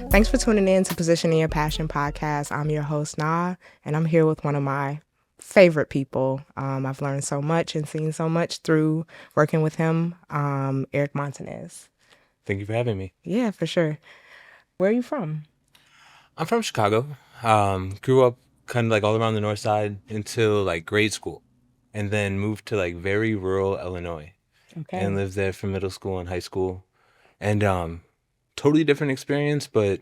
Thanks for tuning in to Positioning Your Passion podcast. I'm your host, Nah, and I'm here with one of my favorite people. I've learned so much and seen so much through working with him, Eric Montanez. Thank you for having me. Yeah, for sure. Where are you from? I'm from Chicago. Grew up kind of like all around the north side until like grade school, and then moved to like very rural Illinois and lived there for middle school and high school. And totally different experience, but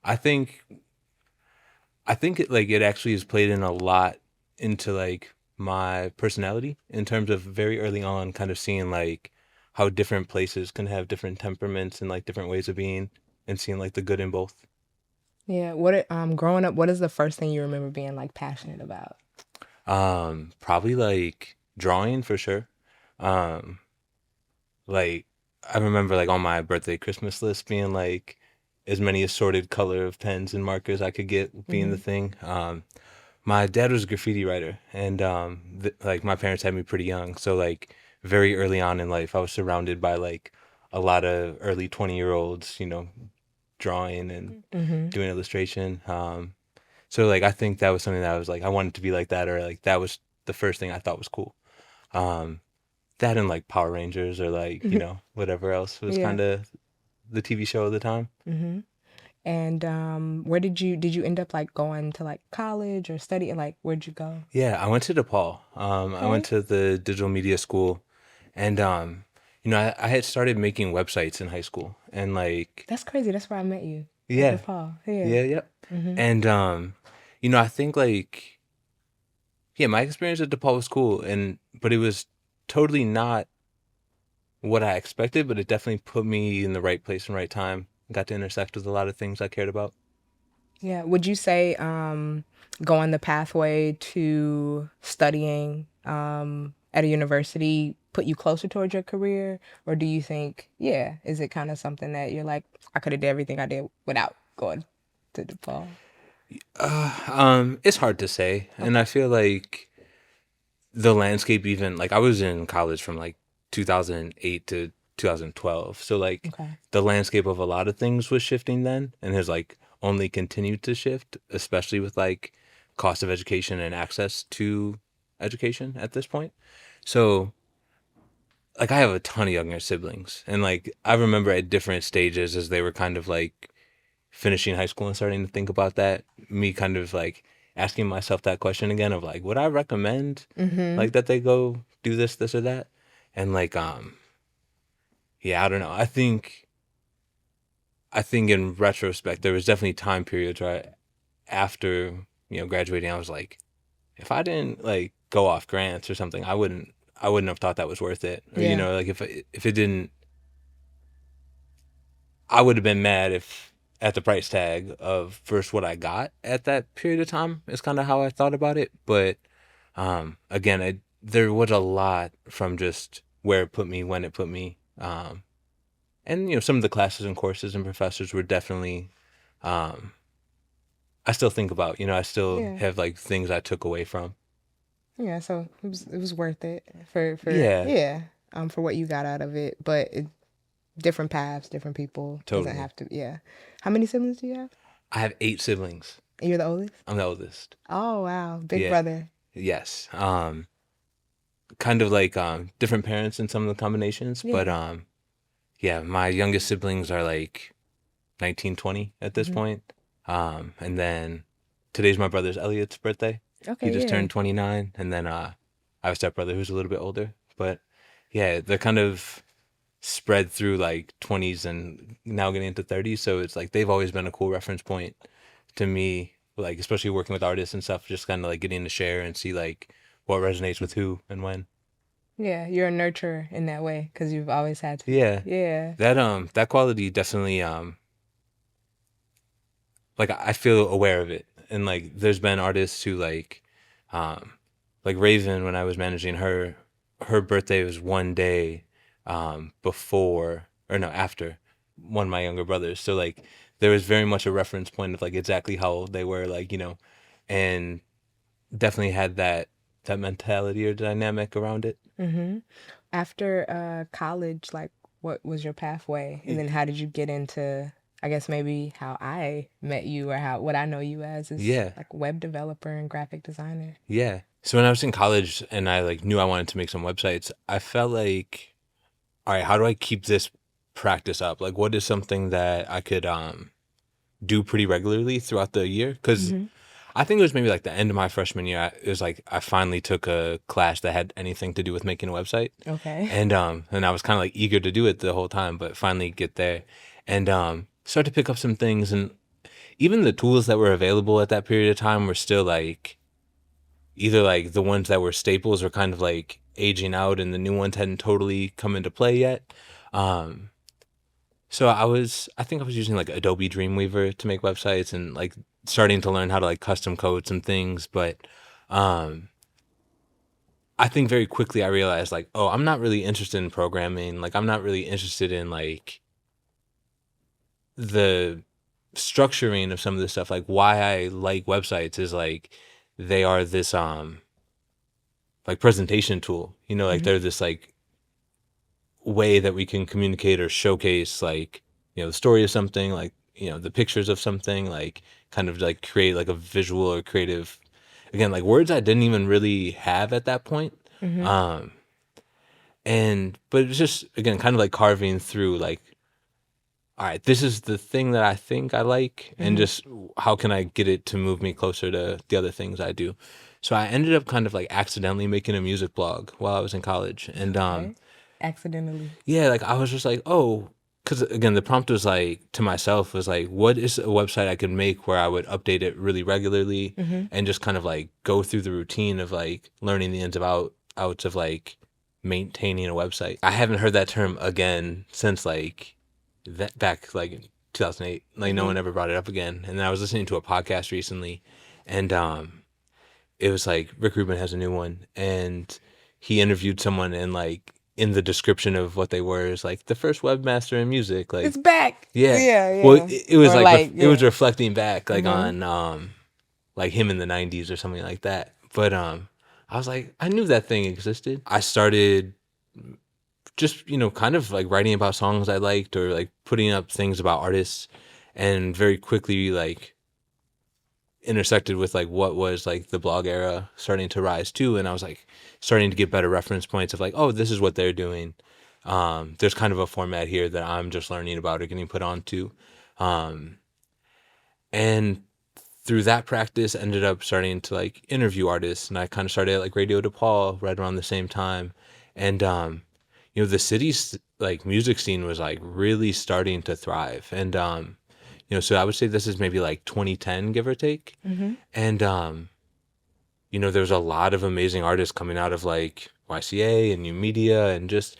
I think it actually has played in a lot into like my personality in terms of very early on kind of seeing like how different places can have different temperaments and like different ways of being, and seeing like the good in both. Yeah. Growing up, what is the first thing you remember being like passionate about? Probably like drawing for sure. Um, like I remember like on my birthday Christmas list being like as many assorted color of pens and markers I could get being the thing. My dad was a graffiti writer, and like my parents had me pretty young, so like very early on in life, I was surrounded by like a lot of early 20-year-olds, drawing and doing illustration. So like I think that was something that I was like I wanted to be like that, or like that was the first thing I thought was cool. Um, that and like Power Rangers, or like whatever else was Yeah. kind of the TV show of the time. And where did you end up like going to like college or study? Like where'd you go? Yeah, I went to DePaul. I went to the digital media school, and I had started making websites in high school, and like That's crazy. That's where I met you. yeah, Paul. Yeah. yeah, yep. And I think like yeah, my experience at DePaul was cool, but it was totally not what I expected, but it definitely put me in the right place and right time. Got to intersect with a lot of things I cared about. Yeah. Would you say going the pathway to studying at a university put you closer towards your career? Or do you think, is it kind of something that you're like, I could have did everything I did without going to DePaul? It's hard to say, and I feel like the landscape, even like I was in college from like 2008 to 2012, so like the landscape of a lot of things was shifting then, and has like only continued to shift, especially with like cost of education and access to education at this point. So like I have a ton of younger siblings, and like I remember at different stages as they were kind of like finishing high school and starting to think about that, me kind of like asking myself that question again of like, would I recommend like that they go do this or that? And like yeah, I don't know. I think in retrospect there was definitely time periods where after graduating, I was like, if I didn't like go off grants or something, I wouldn't have thought that was worth it. Or like if it didn't, I would have been mad if at the price tag of first what I got at that period of time is kind of how I thought about it. But again, there was a lot from just where it put me, when it put me. And some of the classes and courses and professors were definitely, I still think about, I still have like things I took away from. Yeah, so it was worth it for for what you got out of it. But different paths, different people. Totally. Doesn't have to. Yeah. How many siblings do you have? I have 8 siblings. And you're the oldest? I'm the oldest. Oh wow, big brother. Yes. Kind of like different parents in some of the combinations, but yeah, my youngest siblings are like 19, 20 at this point. And then today's my brother's Elliot's birthday. Okay. He just turned 29, and then I have a stepbrother who's a little bit older. But yeah, they're kind of spread through like 20s and now getting into 30s, so it's like they've always been a cool reference point to me, like especially working with artists and stuff, just kind of like getting to share and see like what resonates with who and when. Yeah, you're a nurturer in that way because you've always had to. Yeah. That quality definitely like I feel aware of it, and like there's been artists who like Ravyn, when I was managing her birthday was one day before, or no, after one of my younger brothers, so like there was very much a reference point of like exactly how old they were, like and definitely had that mentality or dynamic around it. After college, like, what was your pathway? And then how did you get into, I guess maybe how I met you, or how what I know you as is Yeah. like web developer and graphic designer. Yeah. So when I was in college and I like knew I wanted to make some websites, I felt like, all right, how do I keep this practice up? Like, what is something that I could do pretty regularly throughout the year? Because I think it was maybe like the end of my freshman year. It was like I finally took a class that had anything to do with making a website. Okay. And I was kind of like eager to do it the whole time, but finally get there and start to pick up some things. And even the tools that were available at that period of time were still like either like the ones that were staples or kind of like aging out, and the new ones hadn't totally come into play yet. So I think I was using like Adobe Dreamweaver to make websites and like starting to learn how to like custom code some things. But I think very quickly I realized like, oh, I'm not really interested in programming. Like I'm not really interested in like the structuring of some of this stuff. Like why I like websites is like they are this like presentation tool, you know, like they're this like way that we can communicate or showcase like, you know, the story of something, like, you know, the pictures of something, like kind of like create like a visual or creative, again, like words I didn't even really have at that point. But it's just, again, kind of like carving through like, all right, this is the thing that I think I like, and just how can I get it to move me closer to the other things I do. So I ended up kind of like accidentally making a music blog while I was in college. And Okay. Accidentally. yeah, like I was just like, oh, because again, the prompt was like to myself was like, what is a website I could make where I would update it really regularly and just kind of like go through the routine of like learning the ins and outs of like maintaining a website. I haven't heard that term again since like that back like in 2008. Like no one ever brought it up again. And then I was listening to a podcast recently, and it was like Rick Rubin has a new one, and he interviewed someone, and like in the description of what they were is like the first webmaster in music. Like It's back. yeah, Yeah. well, it was Or like it was yeah. reflecting back like on like him in the 90s or something like that. But I was like, I knew that thing existed. I started just, you know, kind of like writing about songs I liked or like putting up things about artists, and very quickly like intersected with like what was like the blog era starting to rise too. And I was like starting to get better reference points of like, oh, this is what they're doing. There's kind of a format here that I'm just learning about or getting put onto. And through that practice ended up starting to like interview artists, and I kind of started at like Radio DePaul right around the same time. And you know, the city's like music scene was like really starting to thrive. And you know, so I would say this is maybe like 2010, give or take. And you know, there's a lot of amazing artists coming out of like YCA and New Media and just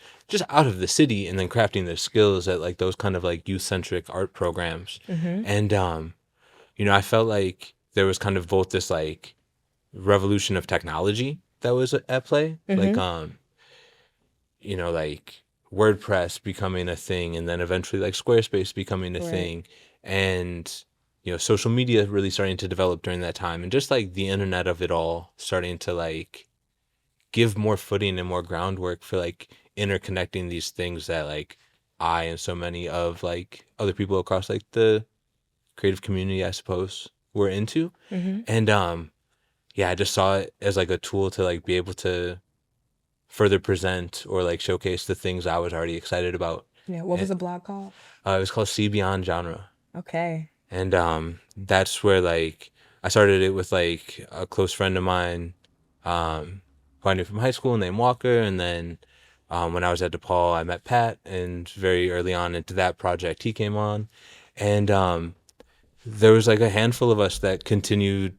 out of the city, and then crafting their skills at like those kind of like youth-centric art programs. And you know, I felt like there was kind of both this like revolution of technology that was at play, like you know, like WordPress becoming a thing, and then eventually like Squarespace becoming a thing, and you know, social media really starting to develop during that time, and just like the internet of it all starting to like give more footing and more groundwork for like interconnecting these things that like I and so many of like other people across like the creative community, I suppose, were into. And yeah, I just saw it as like a tool to like be able to further present or like showcase the things I was already excited about. Yeah. What was the blog called? It was called See Beyond Genre. Okay. And that's where like I started it with like a close friend of mine who I knew from high school named Walker. And then when I was at DePaul, I met Pat, and very early on into that project he came on. And there was like a handful of us that continued,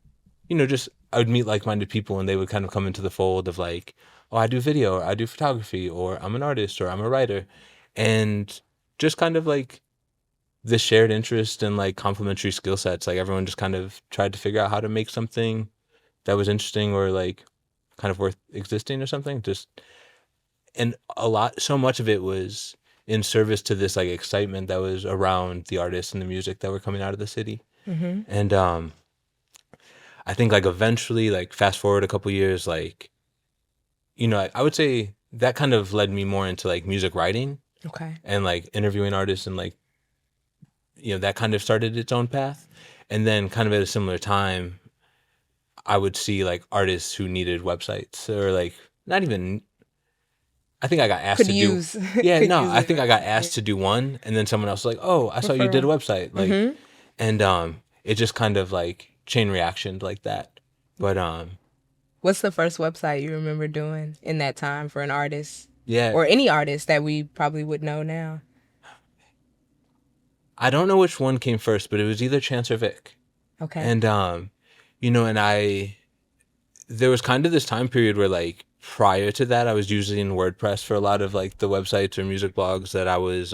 you know, just I would meet like-minded people, and they would kind of come into the fold of like, oh, I do video, or I do photography, or I'm an artist, or I'm a writer. And just kind of like this shared interest and like complementary skill sets. Like everyone just kind of tried to figure out how to make something that was interesting or like kind of worth existing or something. Just, and so much of it was in service to this like excitement that was around the artists and the music that were coming out of the city. And I think like eventually, like fast forward a couple years, like, you know, I would say that kind of led me more into like music writing. Okay. And like interviewing artists, and like, that kind of started its own path. And then kind of at a similar time, I would see like artists who needed websites, or like, not even, I think I got asked Could to do, use yeah, could no, use I a think I got website. asked to do one, and then someone else was like, oh, I saw you did a Referral. website. Like, and it just kind of like chain reactioned like that. But What's the first website you remember doing in that time for an artist, yeah, or any artist that we probably would know now? I don't know which one came first, but it was either Chance or Vic. Okay. And and there was kind of this time period where like prior to that I was using WordPress for a lot of like the websites or music blogs that I was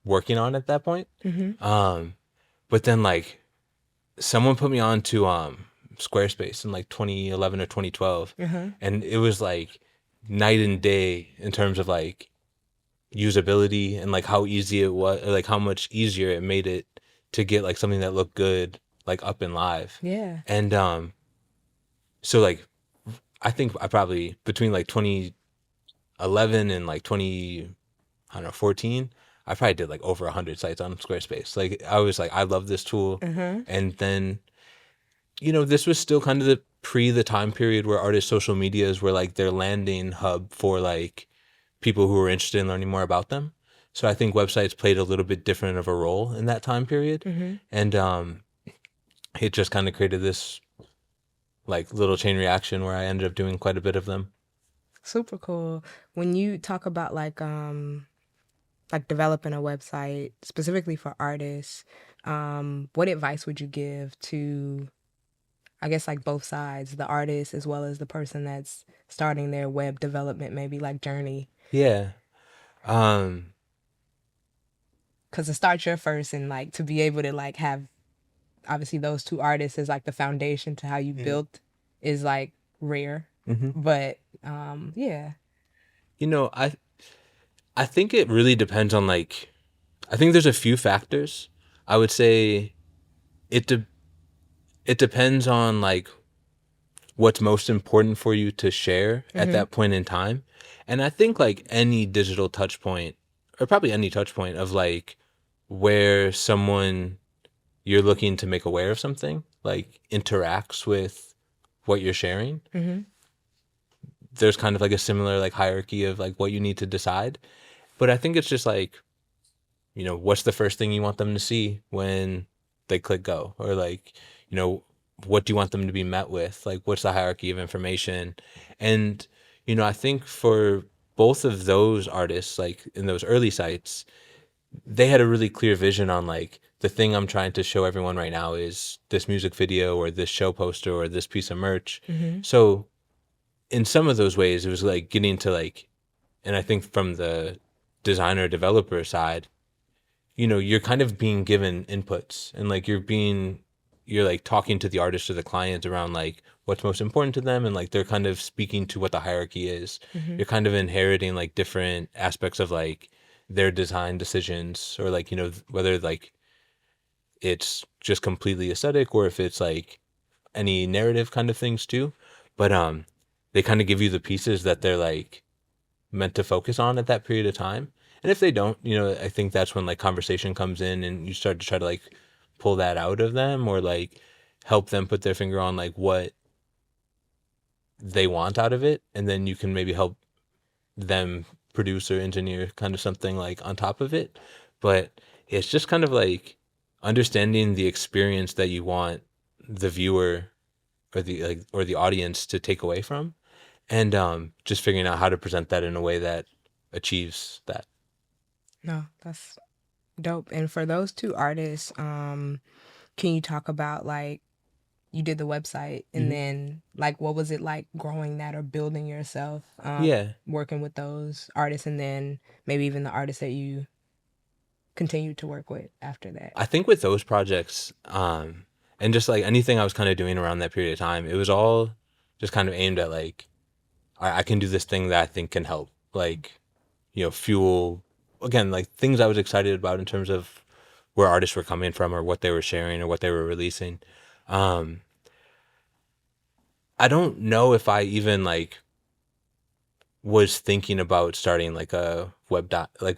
working on at that point. But then like someone put me on to Squarespace in like 2011 or 2012, and it was like night and day in terms of like usability and like how easy it was, like how much easier it made it to get like something that looked good like up and live. Yeah. And so like I think I probably between like 2011 and like 20, I don't know, 14, I probably did like over 100 sites on Squarespace. Like I was like, I love this tool. And then, this was still kind of the time period where artist social medias were like their landing hub for like people who were interested in learning more about them. So I think websites played a little bit different of a role in that time period. And it just kind of created this like little chain reaction where I ended up doing quite a bit of them. Super cool. When you talk about like developing a website specifically for artists, what advice would you give to, I guess, like both sides, the artist as well as the person that's starting their web development, maybe like journey? Yeah. Because to start your first and like to be able to like have obviously those two artists as like the foundation to how you built is like rare. But yeah. I think it really depends on like, I think there's a few factors. I would say it depends on like what's most important for you to share at that point in time. And I think like any digital touch point, or probably any touch point of like where someone you're looking to make aware of something like interacts with what you're sharing, there's kind of like a similar like hierarchy of like what you need to decide. But I think it's just like, what's the first thing you want them to see when they click go? Or like, what do you want them to be met with? Like, what's the hierarchy of information? And, I think for both of those artists, like in those early sites, they had a really clear vision on like, the thing I'm trying to show everyone right now is this music video or this show poster or this piece of merch. So in some of those ways, it was like getting to like, and I think from the designer developer side, you're kind of being given inputs, and like you're like talking to the artist or the client around like what's most important to them, and like they're kind of speaking to what the hierarchy is. You're kind of inheriting like different aspects of like their design decisions, or like, whether like it's just completely aesthetic or if it's like any narrative kind of things too. But they kind of give you the pieces that they're like meant to focus on at that period of time. And if they don't, I think that's when like conversation comes in and you start to try to like pull that out of them, or like help them put their finger on like what they want out of it. And then you can maybe help them produce or engineer kind of something like on top of it. But it's just kind of like understanding the experience that you want the viewer or the audience to take away from, and just figuring out how to present that in a way that achieves that. No, that's dope. And for those two artists, can you talk about like you did the website and then like what was it like growing that or building yourself, working with those artists, and then maybe even the artists that you continued to work with after that? I think with those projects, and just like anything I was kind of doing around that period of time, it was all just kind of aimed at like, I can do this thing that I think can help, like, fuel, again, like things I was excited about in terms of where artists were coming from or what they were sharing or what they were releasing. I don't know if I even like was thinking about starting like a like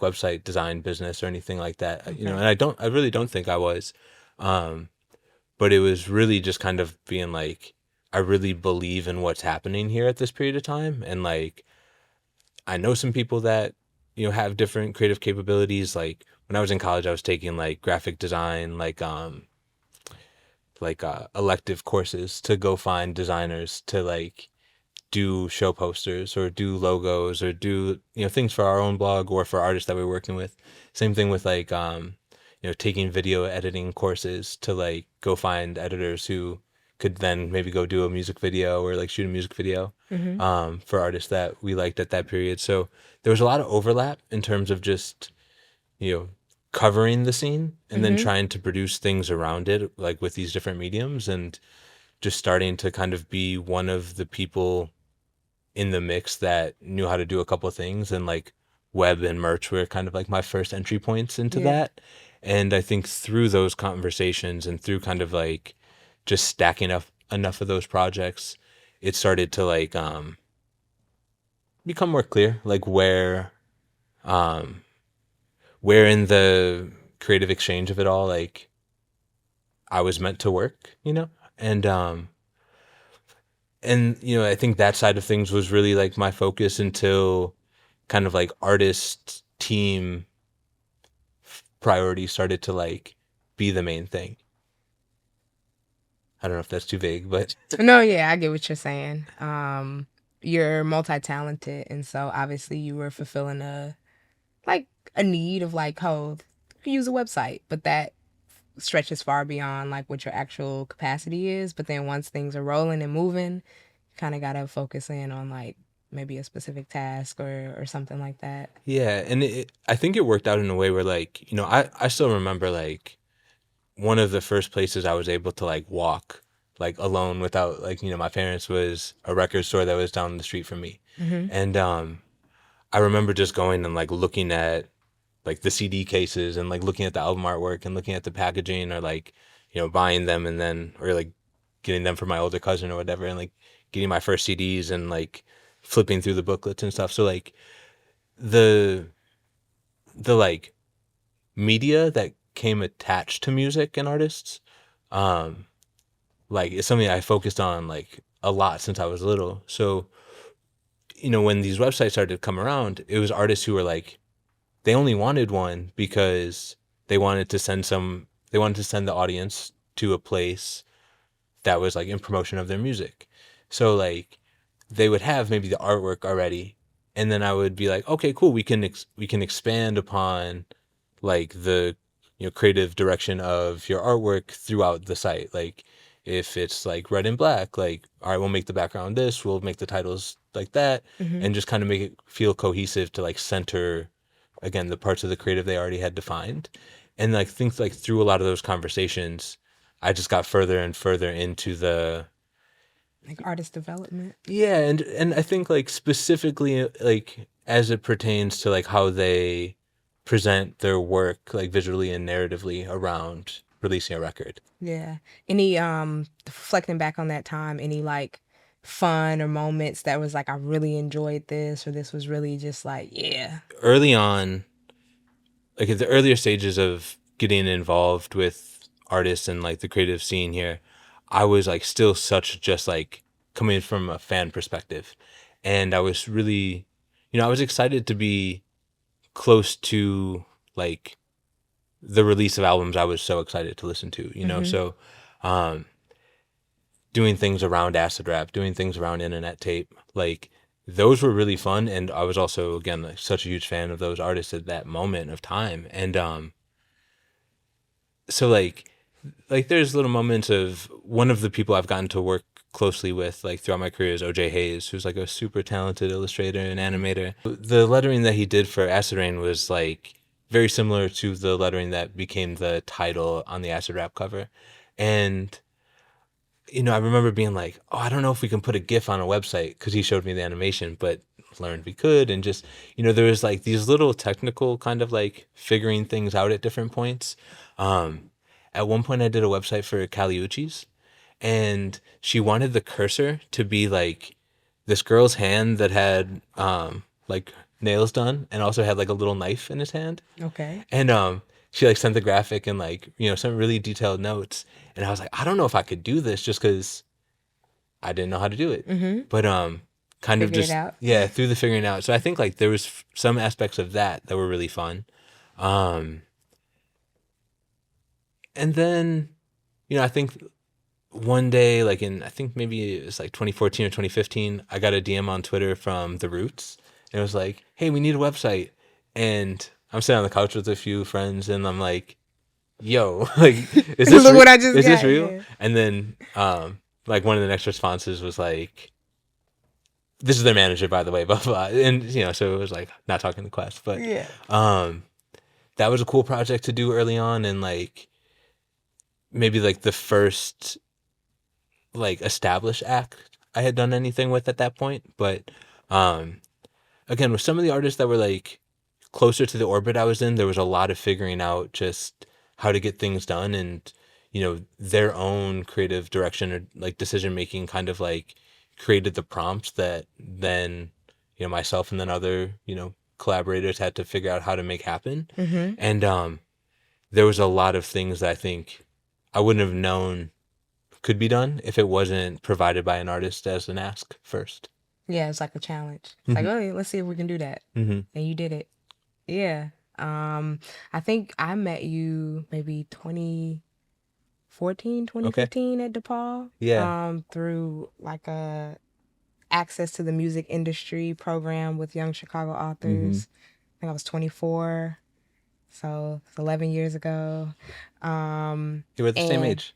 website design business or anything like that. You know, Okay. and I really don't think I was. Um, but it was really just kind of being like, I really believe in what's happening here at this period of time. And like, I know some people that, you know, have different creative capabilities. Like when I was in college, I was taking like graphic design, elective courses to go find designers to like do show posters or do logos or do, you know, things for our own blog or for artists that we're working with. Same thing with like you know, taking video editing courses to like go find editors who could then maybe go do a music video or like shoot a music video Mm-hmm. for artists that we liked at that period. So there was a lot of overlap in terms of just, you know, covering the scene and then Mm-hmm. trying to produce things around it, like with these different mediums, and just starting to kind of be one of the people in the mix that knew how to do a couple of things, and like web and merch were kind of like my first entry points into Yeah. that. And I think through those conversations and through kind of like just stacking up enough of those projects, it started to like become more clear like um where in the creative exchange of it all like I was meant to work, you know? And you know, I think that side of things was really like my focus until kind of like artist team priorities started to like be the main thing. I don't know if that's too vague, but No, yeah, I get what you're saying. You're multi-talented, and so obviously you were fulfilling like a need of like, oh, you can use a website, but that stretches far beyond like what your actual capacity is. But then once things are rolling and moving, you kind of gotta focus in on like maybe a specific task or something like that. yeah, and I think it worked out in a way where like, you know, I still remember like one of the first places I was able to like walk like alone without like, you know, my parents was a record store that was down the street from me. Mm-hmm. And I remember just going and like looking at like the CD cases and like looking at the album artwork and looking at the packaging, or like, you know, buying them and then, or like getting them from my older cousin or whatever, and like getting my first CDs and like flipping through the booklets and stuff. So like the like media that came attached to music and artists, um, like it's something I focused on like a lot since I was little. So, you know, when these websites started to come around, it was artists who were like, they only wanted one because they wanted to send the audience to a place that was like in promotion of their music. So like they would have maybe the artwork already, and then I would be like, okay, cool, we can expand upon like the, you know, creative direction of your artwork throughout the site. Like if it's like red and black, like all right, we'll make the background this, we'll make the titles like that, Mm-hmm. and just kind of make it feel cohesive to like center again the parts of the creative they already had defined. And like think like through a lot of those conversations, I just got further and further into the, Like artist development. yeah, and I think like specifically like as it pertains to like how they present their work like visually and narratively around releasing a record. Yeah. Any reflecting back on that time, any like fun or moments that was like I really enjoyed this, or this was really just like, yeah. Early on, like at the earlier stages of getting involved with artists and like the creative scene here, I was like still such just like coming from a fan perspective. And I was really, you know, I was excited to be close to like the release of albums I was so excited to listen to, you know? Mm-hmm. So, um, doing things around acid rap, doing things around internet tape, like those were really fun. And I was also, again, like such a huge fan of those artists at that moment of time. And, so like there's little moments of one of the people I've gotten to work closely with like throughout my career is OJ Hayes, who's like a super talented illustrator and animator. The lettering that he did for Acid Rain was like very similar to the lettering that became the title on the Acid Rap cover. And you know, I remember being like, oh, I don't know if we can put a GIF on a website, because he showed me the animation, but learned we could. And just, you know, there was like these little technical kind of like figuring things out at different points. Um, at one point, I did a website for Caliucci's, and she wanted the cursor to be like this girl's hand that had like nails done, and also had like a little knife in his hand. Okay. And she like sent the graphic and like, you know, some really detailed notes. And I was like, I don't know if I could do this just because I didn't know how to do it. Mm-hmm. But kind of Figure it just, out. yeah, through the figuring out. So I think like there was some aspects of that that were really fun. And then, you know, I think one day, like I think maybe it was like 2014 or 2015, I got a DM on Twitter from The Roots. And it was like, hey, we need a website. And I'm sitting on the couch with a few friends, and I'm like, yo, like, is this Look what I just is this got. real? Yeah. And then like one of the next responses was like, this is their manager, by the way, blah blah. And you know, so it was like not talking to Quest, but Yeah. that was a cool project to do early on, and like maybe like the first like established act I had done anything with at that point. But again, with some of the artists that were like closer to the orbit I was in, there was a lot of figuring out just how to get things done, and you know, their own creative direction or like decision making kind of like created the prompts that then, you know, myself and then other, you know, collaborators had to figure out how to make happen. Mm-hmm. And there was a lot of things that I think I wouldn't have known could be done if it wasn't provided by an artist as an ask first. Yeah, it's like a challenge. It's like, oh, let's see if we can do that. Mm-hmm. And you did it. Yeah. I think I met you maybe 2014, 2015 at DePaul. Yeah. Through like a access to the music industry program with young Chicago authors. I think I was 24. So it's 11 years ago. You were the same age.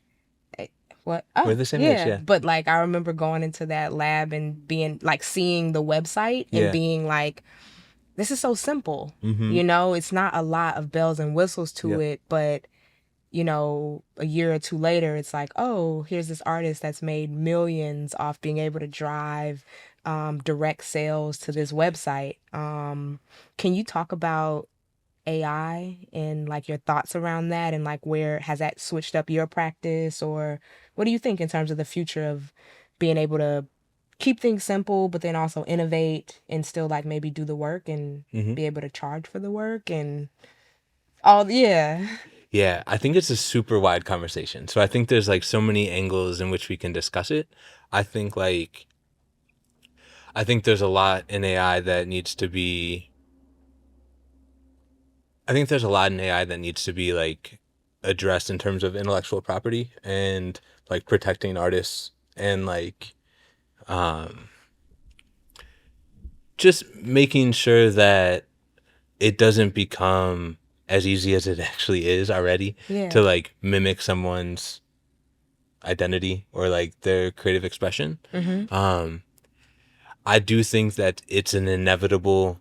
What? We're Oh, the same age, yeah. But like, I remember going into that lab and being like, seeing the website and being like, this is so simple. You know, it's not a lot of bells and whistles to it, but you know, a year or two later, it's like, oh, here's this artist that's made millions off being able to drive direct sales to this website. Can you talk about AI and like your thoughts around that, and like where has that switched up your practice, or what do you think in terms of the future of being able to keep things simple but then also innovate and still like maybe do the work and be able to charge for the work and all? Yeah, I think it's a super wide conversation. So I think there's like so many angles in which we can discuss it. I think like I think there's a lot in AI that needs to be I think there's a lot in AI that needs to be like addressed in terms of intellectual property and like protecting artists and like just making sure that it doesn't become as easy as it actually is already to like mimic someone's identity or like their creative expression. I do think that it's an inevitable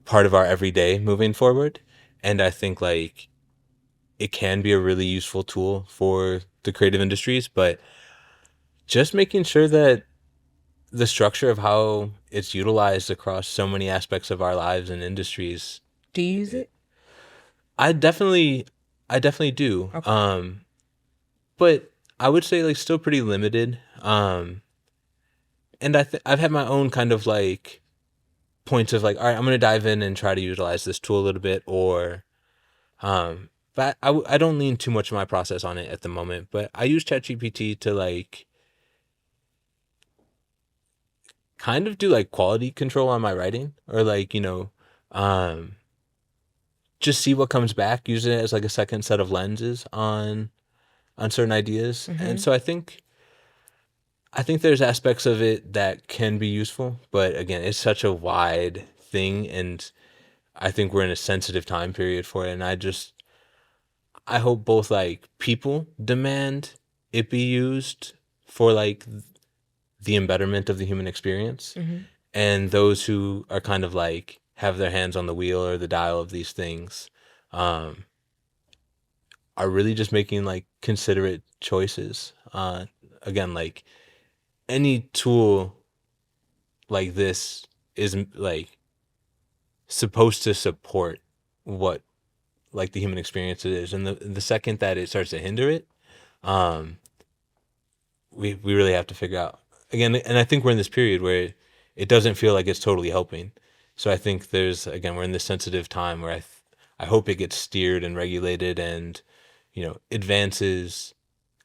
part of our everyday moving forward, and I think like it can be a really useful tool for the creative industries, but just making sure that the structure of how it's utilized across so many aspects of our lives and industries. Do you use it? I definitely do. Okay. But I would say like still pretty limited. And I've had my own kind of like points of like, all right, I'm going to dive in and try to utilize this tool a little bit, or but I don't lean too much of my process on it at the moment, but I use ChatGPT to like kind of do like quality control on my writing, or like, you know, just see what comes back, use it as like a second set of lenses on certain ideas. And so I think there's aspects of it that can be useful, but again, it's such a wide thing, and I think we're in a sensitive time period for it. And I hope both like people demand it be used for like the embetterment of the human experience, and those who are kind of like have their hands on the wheel or the dial of these things are really just making like considerate choices. Again, like any tool like this is like supposed to support what like the human experience is, and the second that it starts to hinder it, we really have to figure out again. And I think we're in this period where it doesn't feel like it's totally helping. So I think there's, again, we're in this sensitive time where I hope it gets steered and regulated and, advances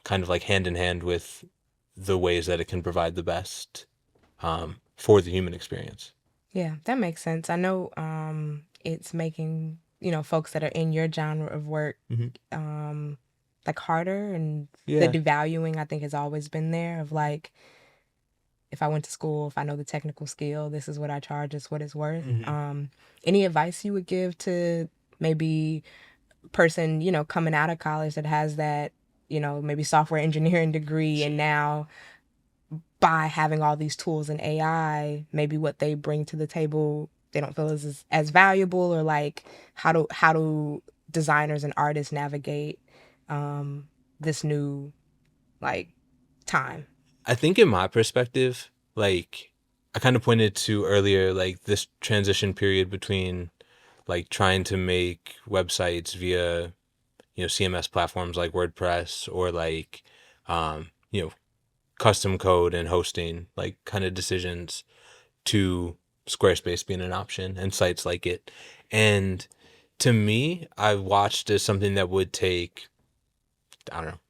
kind of like hand in hand with the ways that it can provide the best for the human experience. Yeah, that makes sense. I know it's making, folks that are in your genre of work like harder, and the Yeah. devaluing I think has always been there of like, if I went to school, if I know the technical skill, this is what I charge, this is what it's worth. Any advice you would give to maybe person, coming out of college that has that, maybe software engineering degree, and now by having all these tools and AI, maybe what they bring to the table they don't feel as valuable, or like how do designers and artists navigate this new like time? I think in my perspective, like I kind of pointed to earlier, like this transition period between like trying to make websites via, CMS platforms like WordPress or like, um, you know, custom code and hosting, like kind of decisions, to Squarespace being an option and sites like it. And to me, I watched as something that would take, I don't know,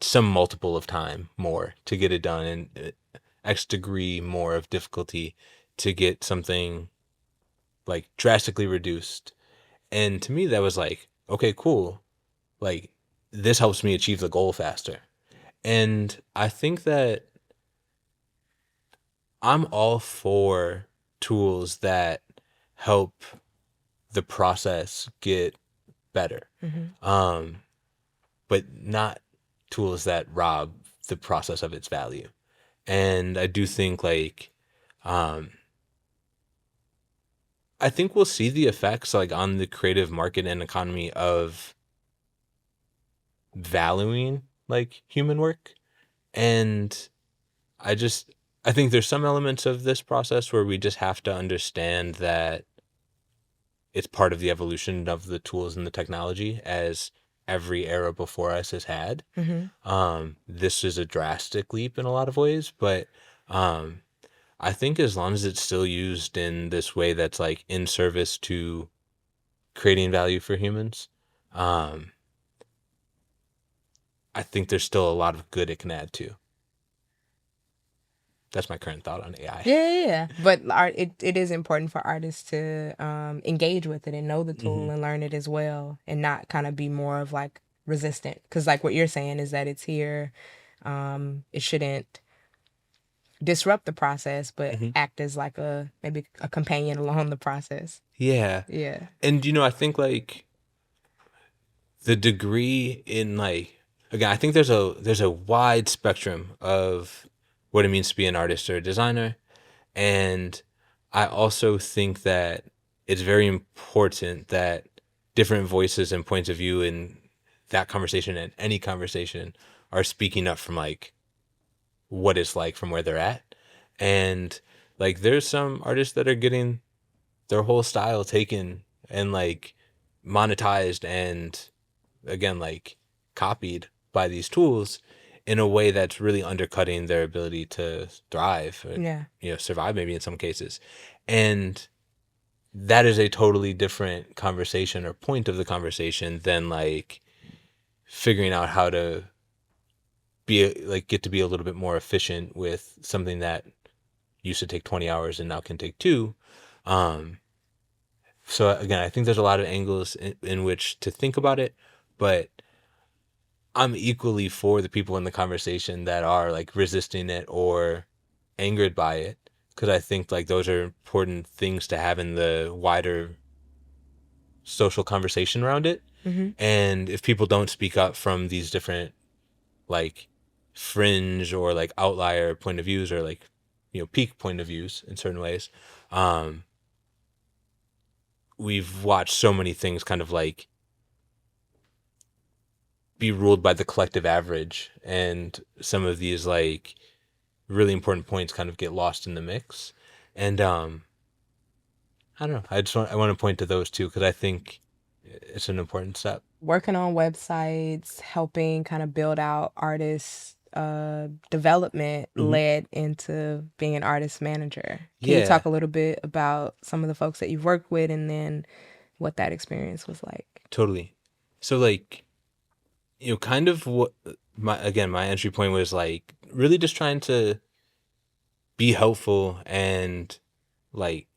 some multiple of time more to get it done, and X degree more of difficulty to get something like drastically reduced. And to me, that was like, okay, cool. Like, this helps me achieve the goal faster. And I think that I'm all for tools that help the process get better, but not tools that rob the process of its value. And I do think like, um, I think we'll see the effects like on the creative market and economy of valuing like human work. And I just, I think there's some elements of this process where we just have to understand that it's part of the evolution of the tools and the technology, as every era before us has had. This is a drastic leap in a lot of ways, but I think as long as it's still used in this way that's like in service to creating value for humans, um, I think there's still a lot of good it can add to. That's my current thought on AI. Yeah. But it is important for artists to engage with it and know the tool and learn it as well, and not kind of be more of like resistant. Because like what you're saying is that it's here. It shouldn't disrupt the process, but act as like maybe a companion along the process. Yeah. Yeah. And I think like the degree in like, again, I think there's a wide spectrum of what it means to be an artist or a designer. And I also think that it's very important that different voices and points of view in that conversation and any conversation are speaking up from like what it's like from where they're at. And like there's some artists that are getting their whole style taken and like monetized and, again, like copied by these tools in a way that's really undercutting their ability to thrive or, survive maybe in some cases. And that is a totally different conversation or point of the conversation than like figuring out how to get to be a little bit more efficient with something that used to take 20 hours and now can take 2. So again, I think there's a lot of angles in which to think about it, but I'm equally for the people in the conversation that are like resisting it or angered by it, because I think like those are important things to have in the wider social conversation around it. And if people don't speak up from these different like fringe or like outlier point of views, or like peak point of views in certain ways, we've watched so many things kind of like be ruled by the collective average, and some of these like really important points kind of get lost in the mix. And I don't know, I want to point to those two because I think it's an important step. Working on websites, helping kind of build out artists' development Mm-hmm. led into being an artist manager. Can you Yeah, talk a little bit about some of the folks that you've worked with and then what that experience was like? totally. So like, kind of what my entry point was like really just trying to be helpful and like,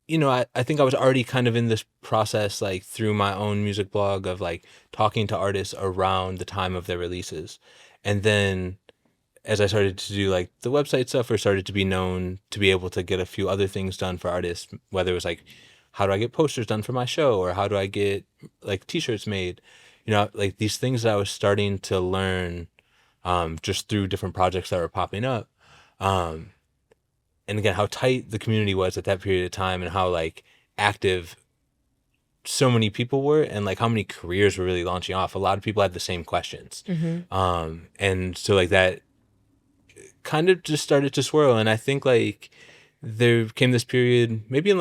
I think I was already kind of in this process, like through my own music blog of like talking to artists around the time of their releases. And then as I started to do like the website stuff or started to be known to be able to get a few other things done for artists, whether it was like, how do I get posters done for my show or how do I get like t-shirts made? Like these things that I was starting to learn just through different projects that were popping up. Um, and again, how tight the community was at that period of time and how like active so many people were and like how many careers were really launching off. A lot of people had the same questions. And so like that kind of just started to swirl. And I think like there came this period maybe in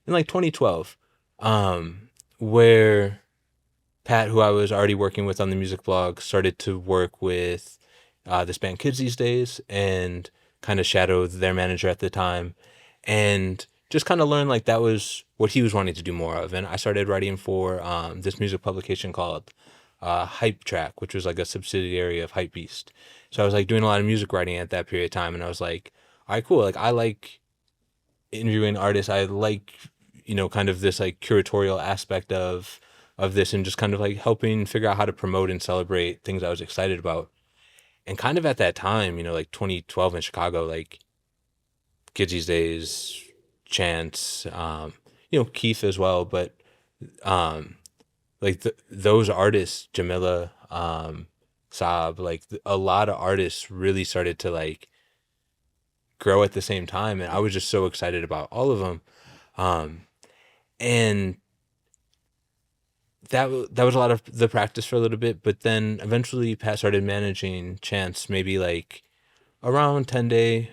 2012, where Pat, who I was already working with on the music blog, started to work with this band Kids These Days and kind of shadowed their manager at the time and just kind of learned like that was what he was wanting to do more of. And I started writing for this music publication called Hype Track, which was like a subsidiary of Hypebeast. So I was like doing a lot of music writing at that period of time. And I was like, all right, cool. Like I like interviewing artists. I like, kind of this like curatorial aspect of this and just kind of like helping figure out how to promote and celebrate things I was excited about. And kind of at that time, like 2012 in Chicago, like Kids These Days, Chance, Keith as well, but like those artists, Jamila, Saab, like a lot of artists really started to like grow at the same time, and I was just so excited about all of them, and that was a lot of the practice for a little bit, but then eventually Pat started managing Chance maybe like around 10-day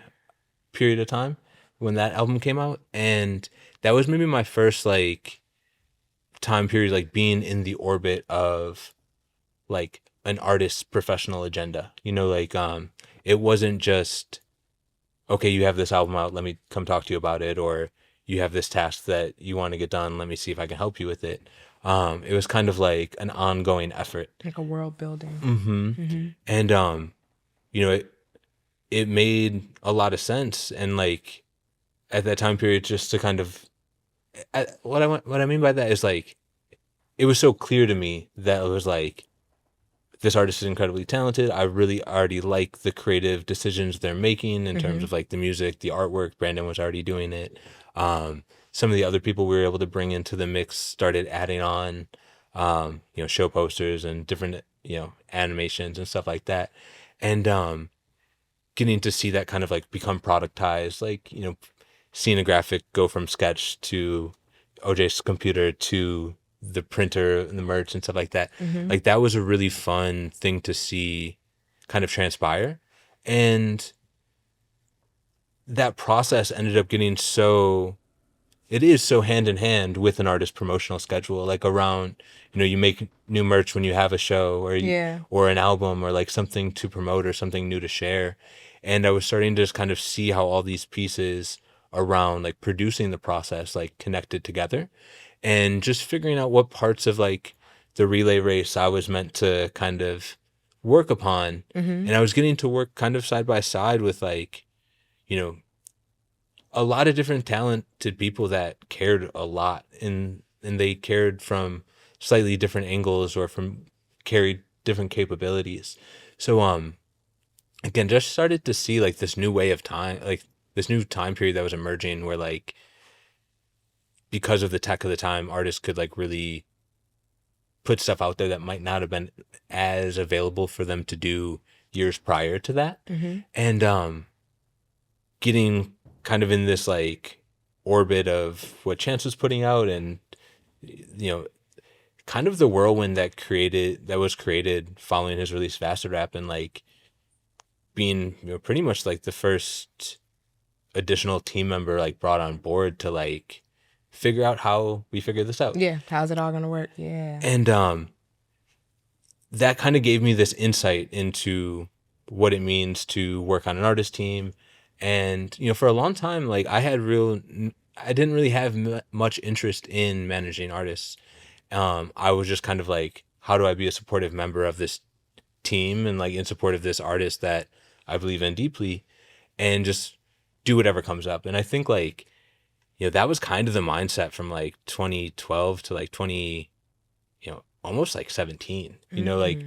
period of time when that album came out, and that was maybe my first like time period like being in the orbit of like an artist's professional agenda. Like it wasn't just okay, you have this album out, let me come talk to you about it, or you have this task that you want to get done, let me see if I can help you with it. It was kind of like an ongoing effort, like a world building. And it made a lot of sense. And like at that time period, just to kind of what I mean by that is like it was so clear to me that it was like this artist is incredibly talented. I really already like the creative decisions they're making in terms of like the music, the artwork. Brandon was already doing it. Some of the other people we were able to bring into the mix started adding on, show posters and different, animations and stuff like that. And getting to see that kind of like become productized, like, seeing a graphic go from sketch to OJ's computer to the printer and the merch and stuff like that. Like that was a really fun thing to see kind of transpire. And that process ended up getting it is so hand in hand with an artist's promotional schedule, like around, you make new merch when you have a show or an album or like something to promote or something new to share. And I was starting to just kind of see how all these pieces around like producing the process like connected together and just figuring out what parts of like the relay race I was meant to kind of work upon. And I was getting to work kind of side by side with like, a lot of different talented people that cared a lot and they cared from slightly different angles or from carried different capabilities. So again, just started to see like this new way of time, like this new time period that was emerging where like because of the tech of the time, artists could like really put stuff out there that might not have been as available for them to do years prior to that. And getting kind of in this like orbit of what Chance was putting out and kind of the whirlwind that was created following his release of Acid Rap and like being pretty much like the first additional team member like brought on board to like figure out how we figure this out. Yeah, how's it all gonna work? Yeah. And that kind of gave me this insight into what it means to work on an artist team. And, for a long time, like I didn't really have much interest in managing artists. I was just kind of like, how do I be a supportive member of this team and like in support of this artist that I believe in deeply, and just do whatever comes up. And I think like, that was kind of the mindset from like 2012 to like 20, almost like 17, like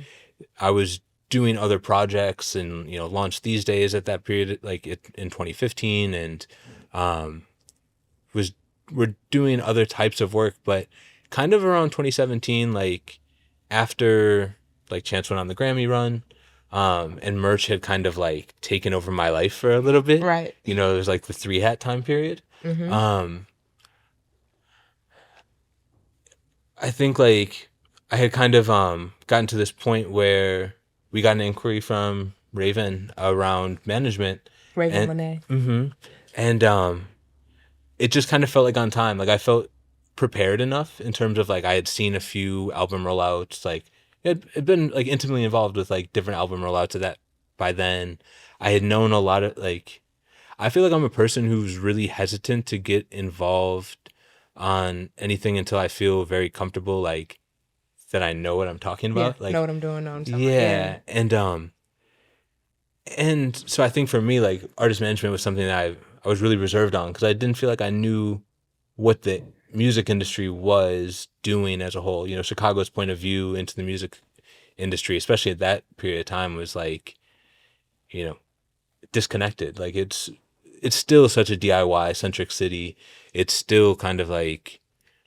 I was doing other projects and, launched These Days at that period, like in 2015, and we're doing other types of work, but kind of around 2017, like after like Chance went on the Grammy run, and merch had kind of like taken over my life for a little bit. Right. It was like the 3 Hat time period. I think like I had kind of gotten to this point where we got an inquiry from Ravyn around management. Ravyn Lenae. And it just kind of felt like on time. Like I felt prepared enough in terms of like I had seen a few album rollouts. Like it been like intimately involved with like different album rollouts of that by then. I had known a lot of like, I feel like I'm a person who's really hesitant to get involved on anything until I feel very comfortable, like that I know what I'm talking about. Like know what I'm doing, know what I'm talking yeah. And so I think for me, like artist management was something that I was really reserved on because I didn't feel like I knew what the music industry was doing as a whole. Chicago's point of view into the music industry, especially at that period of time, was like, disconnected. Like it's still such a DIY centric city. It's still kind of like,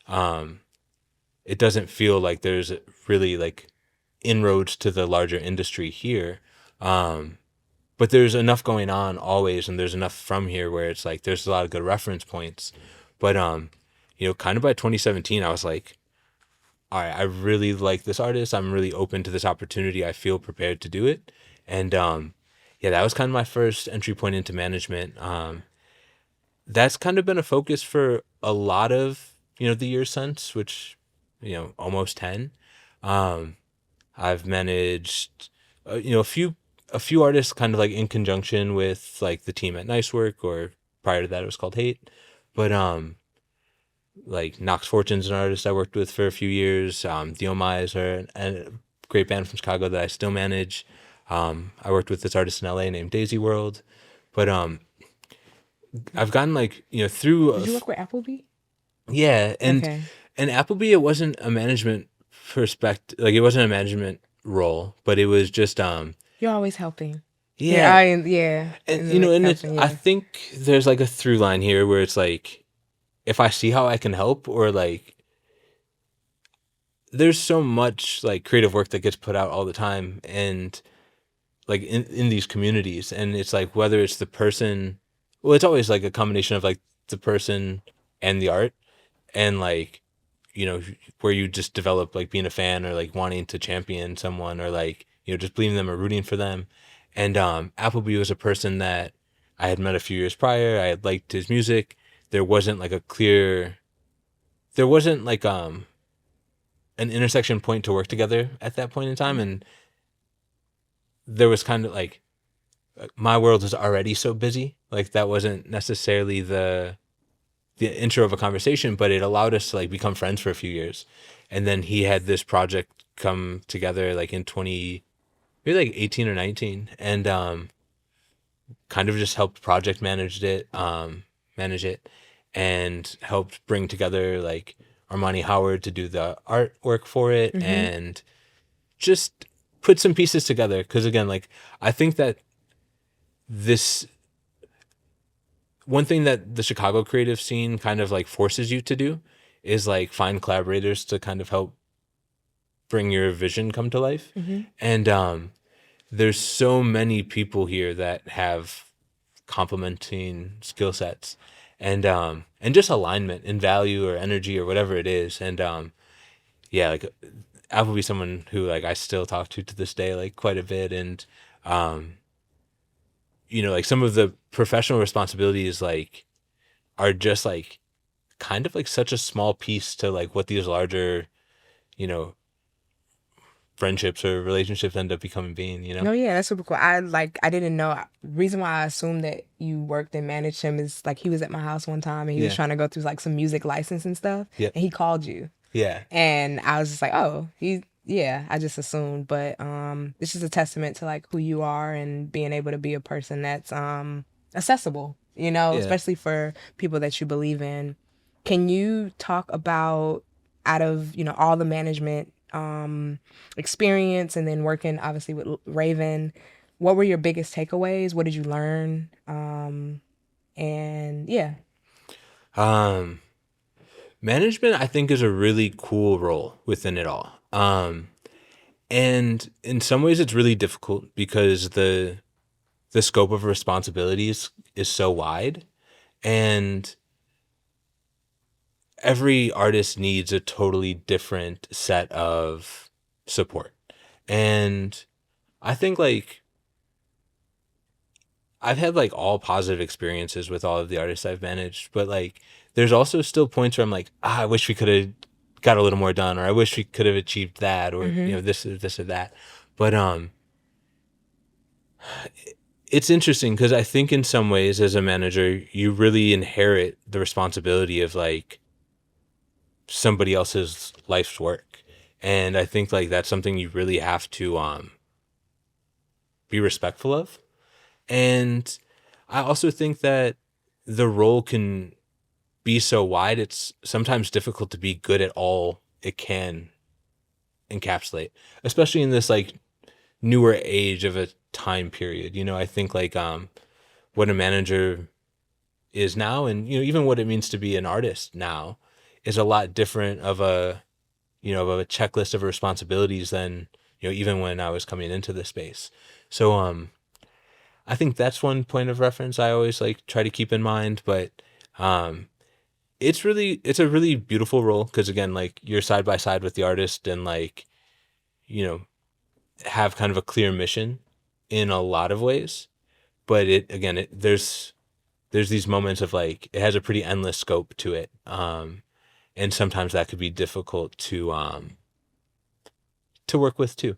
it doesn't feel like there's really like inroads to the larger industry here. But there's enough going on always, and there's enough from here where it's like there's a lot of good reference points. But kind of by 2017, I was like, all right, I really like this artist. I'm really open to this opportunity. I feel prepared to do it. And that was kind of my first entry point into management. That's kind of been a focus for a lot of the years since, which almost 10. I've managed a few artists kind of like in conjunction with like the team at Nice Work, or prior to that it was called Hate. But like Knox Fortune's an artist I worked with for a few years. The OMys are a great band from Chicago that I still manage. I worked with this artist in LA named Daisy World. But I've gotten like, through Did you work with Appleby? Yeah, and Appleby, it wasn't a management perspective, like it wasn't a management role, but it was just you're always helping. Yeah. And I think there's like a through line here where it's like, if I see how I can help, or like, there's so much like creative work that gets put out all the time, and like in these communities, and it's like, whether it's the person, well, it's always like a combination of like the person and the art, and like, where you just develop like being a fan, or like wanting to champion someone, or like, just believing them or rooting for them. And Appleby was a person that I had met a few years prior. I had liked his music. There wasn't like an intersection point to work together at that point in time. And there was kind of like, my world was already so busy. Like that wasn't necessarily the intro of a conversation, but it allowed us to like become friends for a few years. And then he had this project come together like in maybe like 18 or 19, and kind of just helped project manage it, and helped bring together like Armani Howard to do the artwork for it, and just put some pieces together. Because again, like I think that one thing that the Chicago creative scene kind of like forces you to do is like find collaborators to kind of help bring your vision come to life. And there's so many people here that have complementing skill sets, and just alignment in value or energy or whatever it is. And like Applebee's someone who like I still talk to this day, like quite a bit. And like some of the professional responsibilities like are just like kind of like such a small piece to like what these larger friendships or relationships end up becoming being, you know? Oh yeah, that's super cool. I didn't know. Reason why I assumed that you worked and managed him is like he was at my house one time and he was Yeah. trying to go through like some music license and stuff, Yeah. and he called you. Yeah. And I was just like, oh, yeah, I just assumed. But it's just a testament to like who you are and being able to be a person that's accessible, you know, Yeah. especially for people that you believe in. Can you talk about, out of, you know, all the management experience and then working obviously with Ravyn, what were your biggest takeaways? What did you learn? And yeah. Management, I think, is a really cool role within it all. And in some ways it's really difficult because the scope of responsibilities is so wide, and every artist needs a totally different set of support. And I think like I've had like all positive experiences with all of the artists I've managed, but like there's also still points where I'm like, I wish we could have got a little more done, or I wish we could have achieved that, or you know, this or that. But it's interesting because I think in some ways as a manager, you really inherit the responsibility of like somebody else's life's work. And I think like that's something you really have to be respectful of. And I also think that the role can be so wide, it's sometimes difficult to be good at all it can encapsulate, especially in this like newer age of a time period. You know, I think like what a manager is now, and you know, even what it means to be an artist now, is a lot different of a, you know, of a checklist of responsibilities than, you know, even when I was coming into the space. So I think that's one point of reference I always like try to keep in mind. But it's a really beautiful role because again, like you're side by side with the artist and like, you know, have kind of a clear mission in a lot of ways. But it again, there's these moments of like it has a pretty endless scope to it, and sometimes that could be difficult to work with too.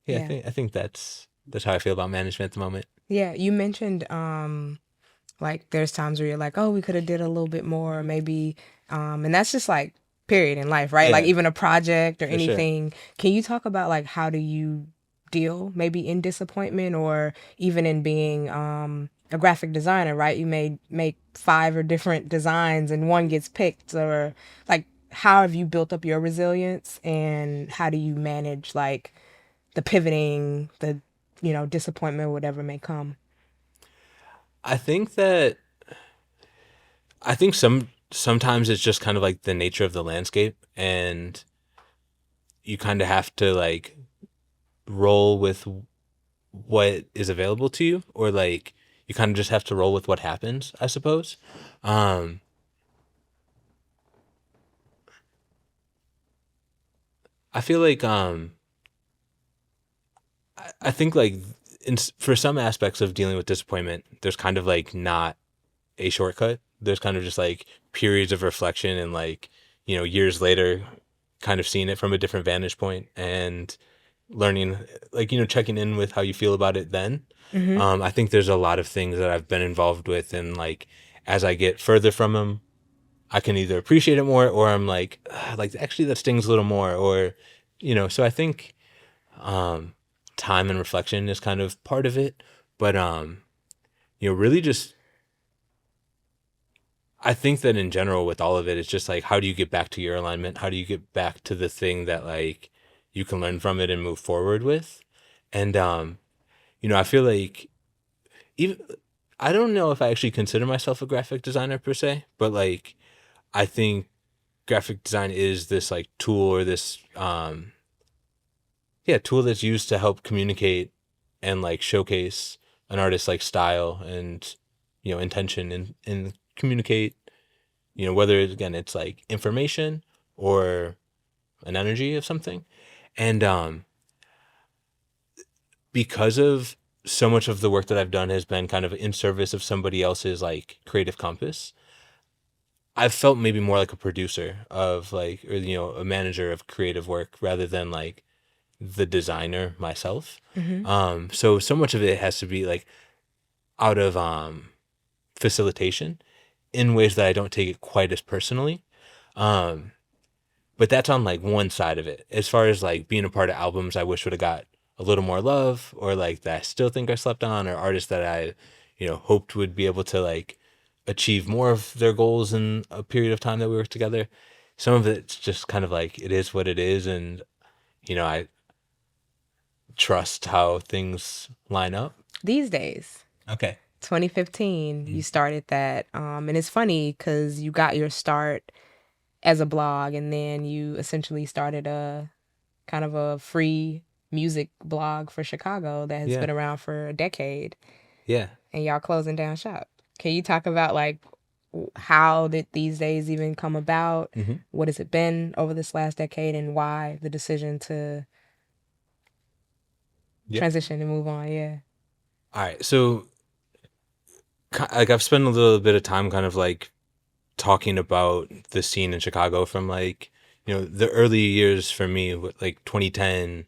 Yeah, Yeah. I think that's how I feel about management at the moment. Yeah, you mentioned like there's times where you're like, oh, we could have did a little bit more, maybe, and that's just like period in life, right? Like Yeah, even a project or for sure. anything. Can you talk about like how do you deal maybe in disappointment or even in being a graphic designer, right? You may make 5 or different designs and one gets picked, or like how have you built up your resilience and how do you manage like the pivoting, the, you know, disappointment, whatever may come? I think that sometimes it's just kind of like the nature of the landscape, and you kind of have to like roll with what is available to you, or like you kind of just have to roll with what happens, I suppose. Um, I feel like I think like for some aspects of dealing with disappointment, there's kind of like not a shortcut. There's kind of just like periods of reflection and like, you know, years later, kind of seeing it from a different vantage point and learning, like, you know, checking in with how you feel about it then. Mm-hmm. I think there's a lot of things that I've been involved with, and like as I get further from them, I can either appreciate it more, or I'm like actually that stings a little more, or you know. So I think um, time and reflection is kind of part of it, but you know, really just I think that in general with all of it, it's just like how do you get back to your alignment? How do you get back to the thing that like you can learn from it and move forward with? And you know, I feel like even I don't know if I actually consider myself a graphic designer per se, but like I think graphic design is this like tool, or this yeah, tool that's used to help communicate and like showcase an artist's like style and, you know, intention, and communicate, you know, whether again it's like information or an energy of something. And because of so much of the work that I've done has been kind of in service of somebody else's like creative compass, I felt maybe more like a producer of like, or a manager of creative work rather than like the designer myself. So much of it has to be like out of facilitation in ways that I don't take it quite as personally. Um, but that's on like one side of it. As far as like being a part of albums, I wish would have got a little more love, or like that I still think I slept on, or artists that I, hoped would be able to like achieve more of their goals in a period of time that we worked together. Some of it's just kind of like it is what it is, and I trust how things line up. These days, Okay. 2015, you started that. And it's funny because you got your start as a blog, and then you essentially started a kind of a free music blog for Chicago that has been around for a decade. Yeah. And y'all closing down shop. Can you talk about like how did these days even come about? What has it been over this last decade, and why the decision to transition and move on? Yeah. All right. So like I've spent a little bit of time kind of like talking about the scene in Chicago from like, the early years for me with like 2010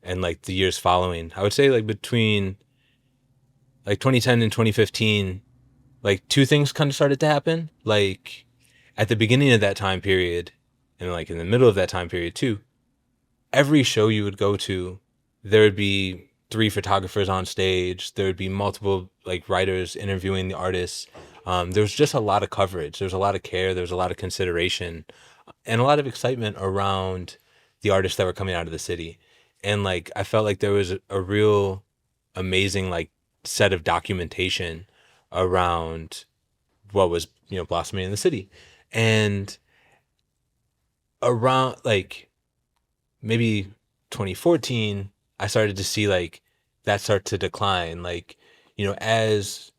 and like the years following. I would say like between like 2010 and 2015, like two things kind of started to happen. Like at the beginning of that time period and like in the middle of that time period too, every show you would go to, there would be 3 photographers on stage. There would be multiple like writers interviewing the artists. There was just a lot of coverage. There was a lot of care. There was a lot of consideration and a lot of excitement around the artists that were coming out of the city. And like, I felt like there was a real amazing like set of documentation around what was, blossoming in the city. And around like maybe 2014, I started to see like that start to decline. Like, as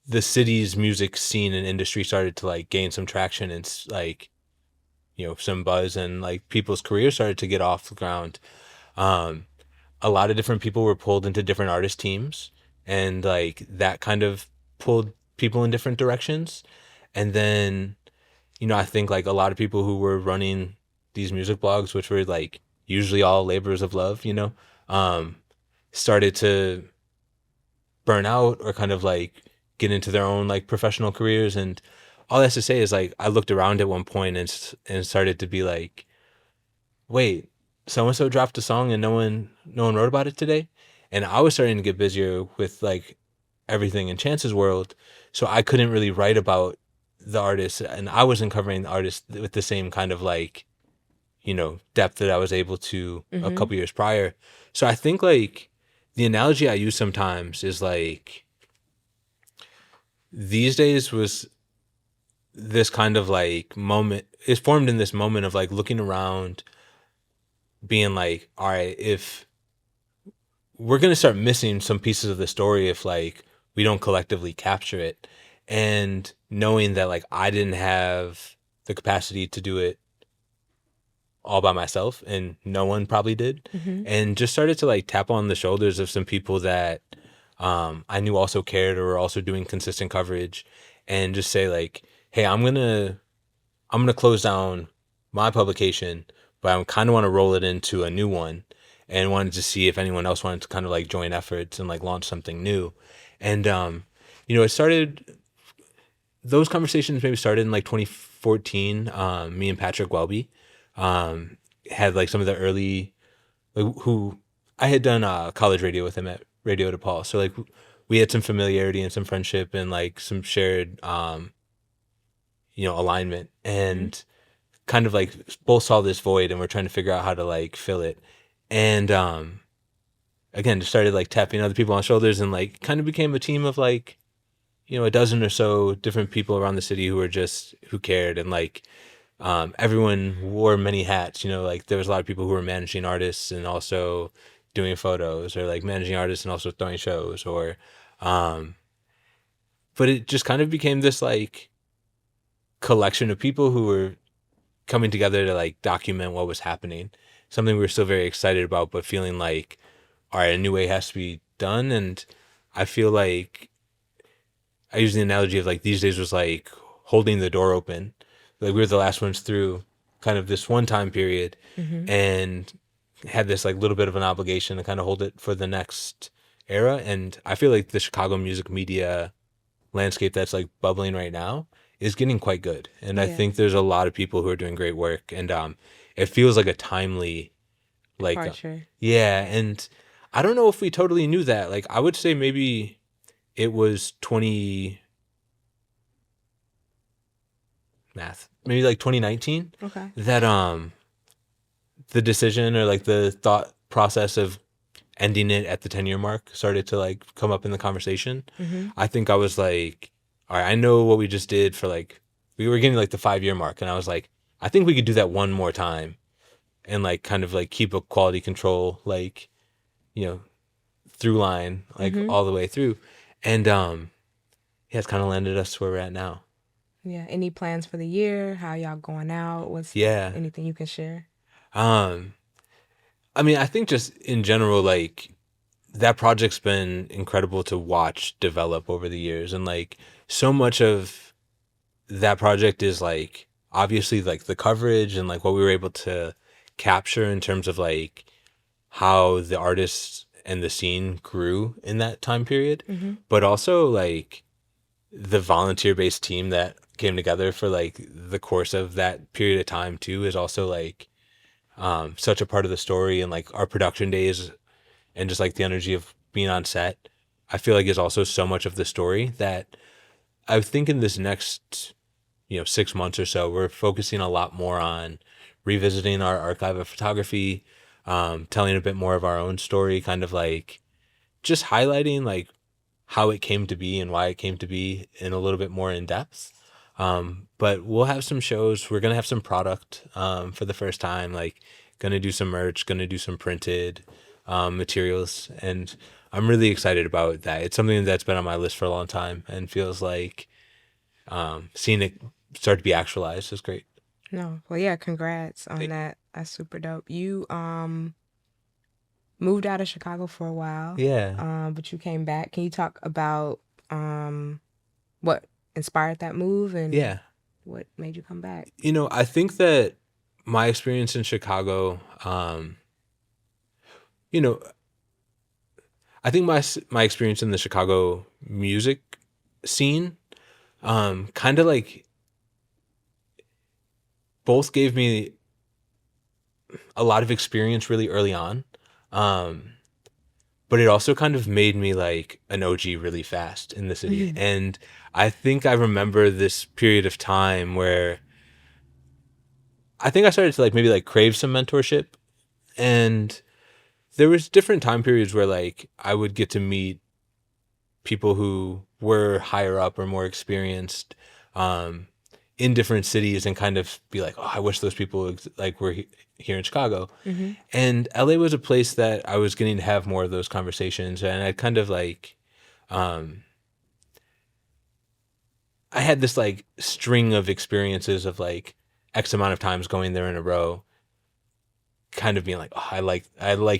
the city's music scene and industry started to like gain some traction and like, some buzz, and like people's careers started to get off the ground. A lot of different people were pulled into different artist teams, and like that kind of pulled people in different directions. And then, I think like a lot of people who were running these music blogs, which were like usually all labors of love, started to burn out or kind of like get into their own like professional careers. And all that's to say is like I looked around at one point and started to be like, wait, so and so dropped a song and no one wrote about it today. And I was starting to get busier with like everything in Chance's world, so I couldn't really write about the artist, and I wasn't covering the artist with the same kind of like, depth that I was able to a couple years prior. So I think like the analogy I use sometimes is like these days was this kind of like moment is formed in this moment of like looking around, being like, all right, if we're going to start missing some pieces of the story if like we don't collectively capture it, and knowing that like I didn't have the capacity to do it all by myself, and no one probably did, and just started to like tap on the shoulders of some people that I knew also cared or were also doing consistent coverage, and just say like, hey, I'm gonna close down my publication, but I kind of want to roll it into a new one, and wanted to see if anyone else wanted to kind of like join efforts and like launch something new. And it started, those conversations maybe started in like 2014. Me and Patrick Welby had like some of the early, like, who I had done college radio with him at Radio DePaul, so like we had some familiarity and some friendship and like some shared alignment, and kind of like both saw this void and we're trying to figure out how to like fill it. And again, just started like tapping other people on shoulders, and like kind of became a team of like, a dozen or so different people around the city who cared, and like everyone wore many hats. Like there was a lot of people who were managing artists and also doing photos, or like managing artists and also throwing shows, or but it just kind of became this like collection of people who were coming together to like document what was happening, something we were still very excited about, but feeling like, all right, a new way has to be done. And I feel like I use the analogy of like these days was like holding the door open. Like we were the last ones through kind of this one time period, and had this like little bit of an obligation to kind of hold it for the next era. And I feel like the Chicago music media landscape that's like bubbling right now is getting quite good. And I think there's a lot of people who are doing great work, and it feels like a timely, like yeah. And I don't know if we totally knew that. Like I would say maybe it was maybe like 2019 that the decision or like the thought process of ending it at the 10-year mark started to like come up in the conversation. I think I was like, all right, I know what we just did for like, we were getting like the 5-year mark, and I was like, I think we could do that one more time and like kind of like keep a quality control, like, you know, through line, like all the way through. And yeah, it's kind of landed us where we're at now. Yeah. Any plans for the year? How y'all going out? What's anything you can share? I mean, I think just in general, like that project's been incredible to watch develop over the years. And like so much of that project is like obviously like the coverage and like what we were able to capture in terms of like how the artists and the scene grew in that time period, but also like the volunteer based team that came together for like the course of that period of time too is also like such a part of the story. And like our production days and just like the energy of being on set, I feel like is also so much of the story that I think in this next 6 months or so, we're focusing a lot more on revisiting our archive of photography, telling a bit more of our own story, kind of like just highlighting like how it came to be and why it came to be in a little bit more in depth. But we'll have some shows. We're going to have some product for the first time, like going to do some merch, going to do some printed materials. And I'm really excited about that. It's something that's been on my list for a long time and feels like seeing it start to be actualized is great. No. Well, yeah, congrats on that. That's super dope. You moved out of Chicago for a while. Yeah. But you came back. Can you talk about what inspired that move and what made you come back? I think that my experience in Chicago, I think my experience in the Chicago music scene, kind of like both gave me a lot of experience really early on. But it also kind of made me like an OG really fast in the city. And I think I remember this period of time where I think I started to like maybe like crave some mentorship. And there was different time periods where like I would get to meet people who were higher up or more experienced in different cities and kind of be like, oh, I wish those people like were here in Chicago. And LA was a place that I was getting to have more of those conversations. And I kind of like, I had this like string of experiences of like X amount of times going there in a row, kind of being like, oh, I like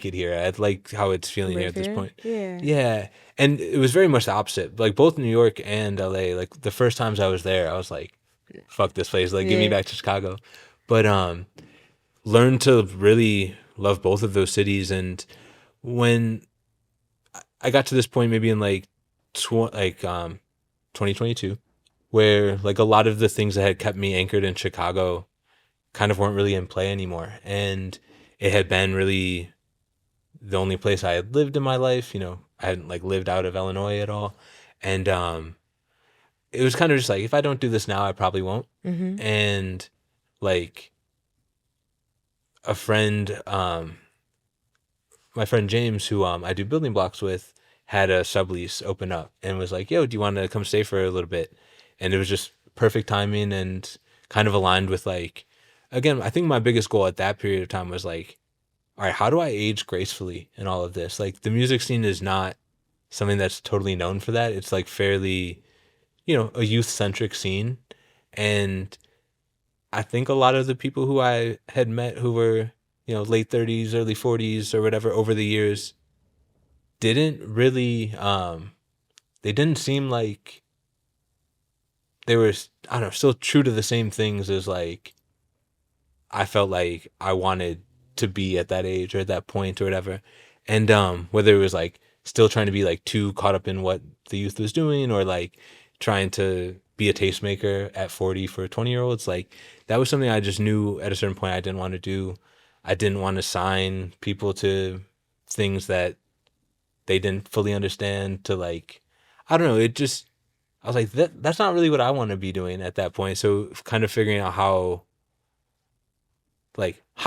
it here. I like how it's feeling here at this point. Yeah. And it was very much the opposite. Like both New York and LA, like the first times I was there, I was like, fuck this place. Like, give me back to Chicago. But learned to really love both of those cities. And when I got to this point, maybe in like 2022, where like a lot of the things that had kept me anchored in Chicago kind of weren't really in play anymore. And it had been really the only place I had lived in my life. I hadn't like lived out of Illinois at all. And it was kind of just like, if I don't do this now, I probably won't. And like a friend, my friend James, who I do building blocks with, had a sublease open up and was like, yo, do you want to come stay for a little bit? And it was just perfect timing and kind of aligned with like, again, I think my biggest goal at that period of time was like, all right, how do I age gracefully in all of this? Like the music scene is not something that's totally known for that. It's like fairly, a youth-centric scene. And I think a lot of the people who I had met who were, late 30s, early 40s or whatever over the years didn't really, they didn't seem like they were, I don't know, still true to the same things as like I felt like I wanted to be at that age or at that point or whatever. And whether it was like still trying to be like too caught up in what the youth was doing or like trying to be a tastemaker at 40 for 20-year-olds, like that was something I just knew at a certain point I didn't want to do. I didn't want to sign people to things that they didn't fully understand, to like, I don't know, it just, I was like, that's not really what I want to be doing at that point. So kind of figuring out how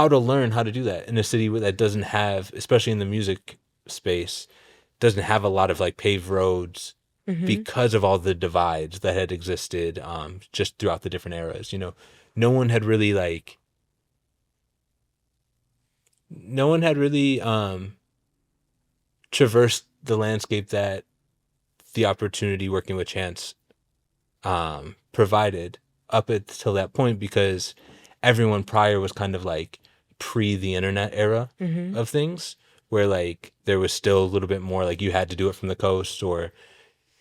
to learn how to do that in a city that doesn't have, especially in the music space, doesn't have a lot of like paved roads because of all the divides that had existed just throughout the different eras. You know, no one had really like, no one had really traversed the landscape that the opportunity working with Chance provided up until that point, because everyone prior was kind of like pre the internet era of things, where like there was still a little bit more like you had to do it from the coast, or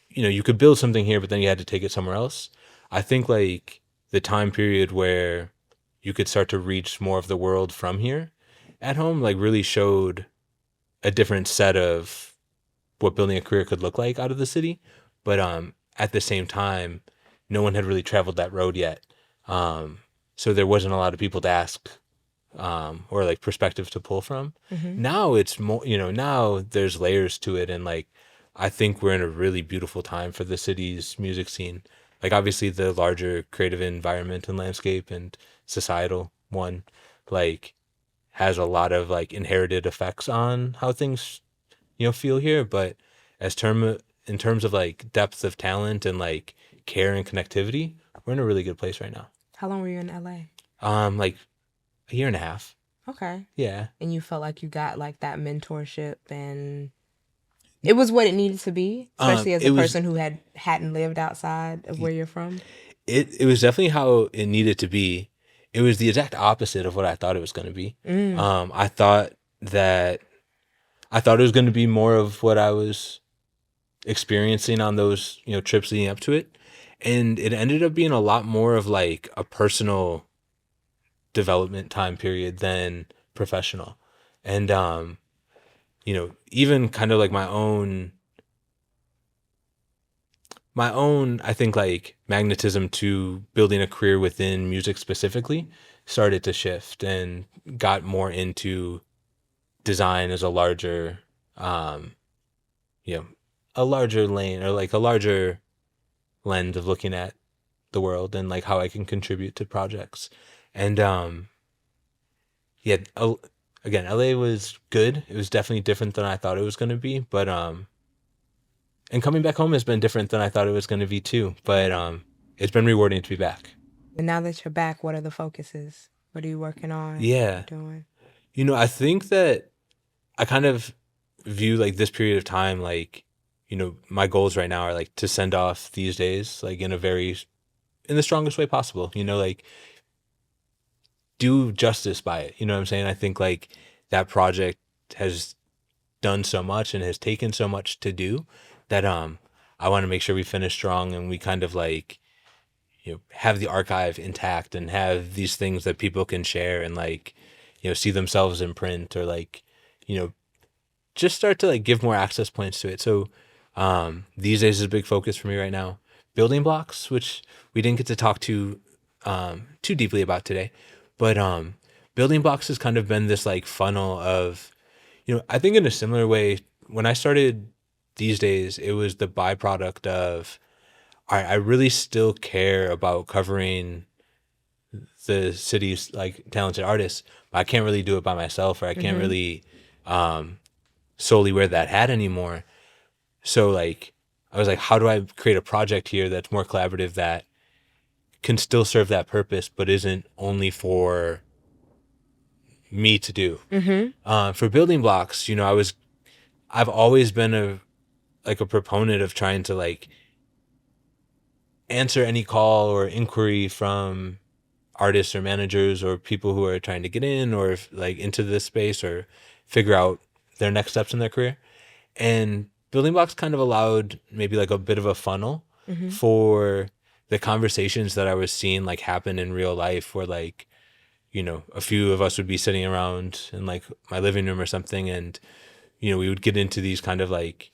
you know, you could build something here but then you had to take it somewhere else. I think like the time period where you could start to reach more of the world from here at home like really showed a different set of what building a career could look like out of the city. But at the same time, no one had really traveled that road yet. So there wasn't a lot of people to ask or like perspective to pull from. Now it's more, you know, now there's layers to it. And like, I think we're in a really beautiful time for the city's music scene. Like obviously the larger creative environment and landscape and societal one, like has a lot of like inherited effects on how things, you know, feel here. But in terms of like depth of talent and like care and connectivity, we're in a really good place right now. How long were you in LA? Like a year and a half. Okay. Yeah. And you felt like you got like that mentorship, and it was what it needed to be, especially as a person who hadn't lived outside of where you're from. It was definitely how it needed to be. It was the exact opposite of what I thought it was going to be. I thought it was going to be more of what I was experiencing on those, you know, trips leading up to it, and it ended up being a lot more of like a personal development time period than professional. And you know, even kind of like my own I think like magnetism to building a career within music specifically started to shift and got more into design as a larger you know, a larger lane or like a larger lens of looking at the world and like how I can contribute to projects. And yeah, again, LA was good. It was definitely different than I thought it was going to be, but and coming back home has been different than I thought it was going to be too. But it's been rewarding to be back. And now that you're back, what are the focuses? What are you working on? Yeah. Doing? You know, I think that I kind of view like this period of time, like, you know, my goals right now are like to send off these days, like in the strongest way possible, you know, like do justice by it. You know what I'm saying? I think like that project has done so much and has taken so much to do that I want to make sure we finish strong and we kind of like, you know, have the archive intact and have these things that people can share and like, you know, see themselves in print or like, you know, just start to like give more access points to it. So these days is a big focus for me right now. Building blocks, which we didn't get to talk too deeply about today, but building blocks has kind of been this like funnel of, you know, I think in a similar way, when I started these days, it was the byproduct of, all right, I really still care about covering the city's like talented artists, but I can't really do it by myself, or I can't really solely wear that hat anymore. So like, I was like, how do I create a project here that's more collaborative that can still serve that purpose, but isn't only for me to do? For building blocks, you know, I've always been a proponent of trying to like answer any call or inquiry from artists or managers or people who are trying to get in or like into this space or figure out their next steps in their career. And building blocks kind of allowed maybe like a bit of a funnel for the conversations that I was seeing like happen in real life where like, a few of us would be sitting around in like my living room or something, and we would get into these kind of like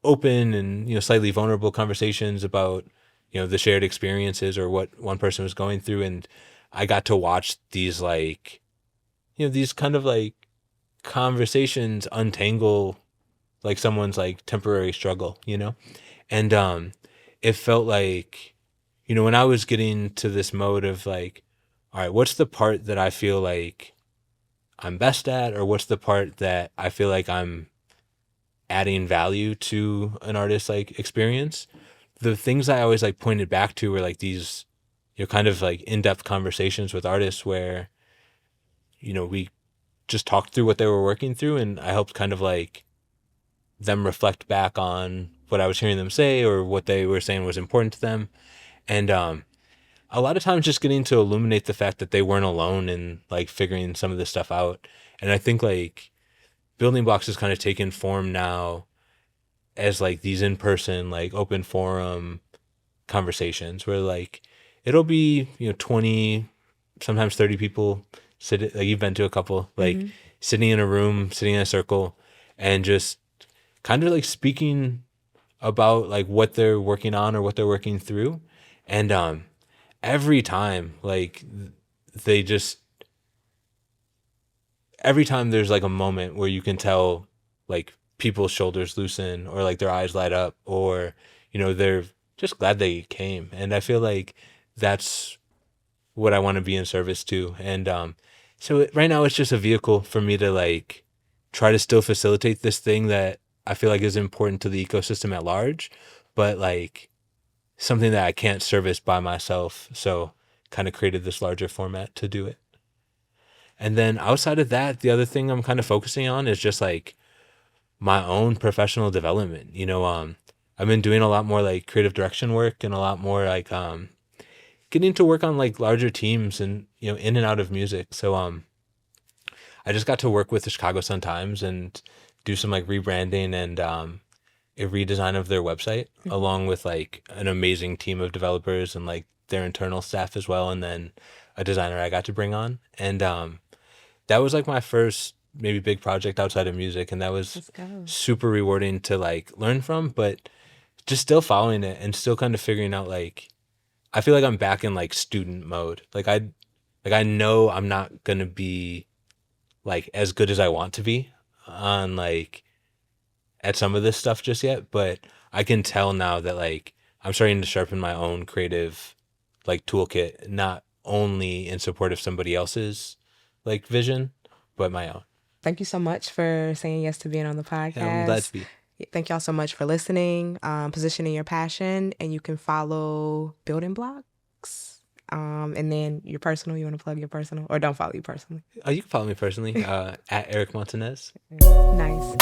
open and slightly vulnerable conversations about the shared experiences or what one person was going through, and I got to watch these like these kind of like conversations untangle like someone's like temporary struggle, and it felt like when I was getting to this mode of like, all right, what's the part that I feel like I'm best at, or what's the part that I feel like I'm adding value to an artist's like experience? The things I always like pointed back to were like these, kind of like in-depth conversations with artists where, we just talked through what they were working through, and I helped kind of like them reflect back on what I was hearing them say or what they were saying was important to them. And a lot of times just getting to illuminate the fact that they weren't alone in like figuring some of this stuff out. And I think like Building Blocks has kind of taken form now as like these in-person like open forum conversations where like it'll be 20, sometimes 30 people sit, like you've been to a couple, like sitting in a room, sitting in a circle, and just kind of like speaking about like what they're working on or what they're working through. And every time like every time there's like a moment where you can tell like people's shoulders loosen or like their eyes light up, or they're just glad they came. And I feel like that's what I want to be in service to. And so right now it's just a vehicle for me to like try to still facilitate this thing that I feel like is important to the ecosystem at large, but like something that I can't service by myself. So kind of created this larger format to do it. And then outside of that, the other thing I'm kind of focusing on is just like my own professional development. I've been doing a lot more like creative direction work and a lot more like getting to work on like larger teams and in and out of music. So I just got to work with the Chicago Sun-Times and do some like rebranding and a redesign of their website, along with like an amazing team of developers and like their internal staff as well, and then a designer I got to bring on. And that was like my first maybe big project outside of music, and that was super rewarding to like learn from, but just still following it and still kind of figuring out like I feel like I'm back in like student mode. Like I know I'm not gonna be like as good as I want to be on like at some of this stuff just yet, but I can tell now that like I'm starting to sharpen my own creative like toolkit, not only in support of somebody else's like vision, but my own. Thank you so much for saying yes to being on the podcast. Yeah, I'm glad to be. Thank y'all so much for listening, positioning your passion, and you can follow Building Blocks. And then your personal, you want to plug your personal, or don't follow you personally? Oh, you can follow me personally at Eric Montanez. Nice.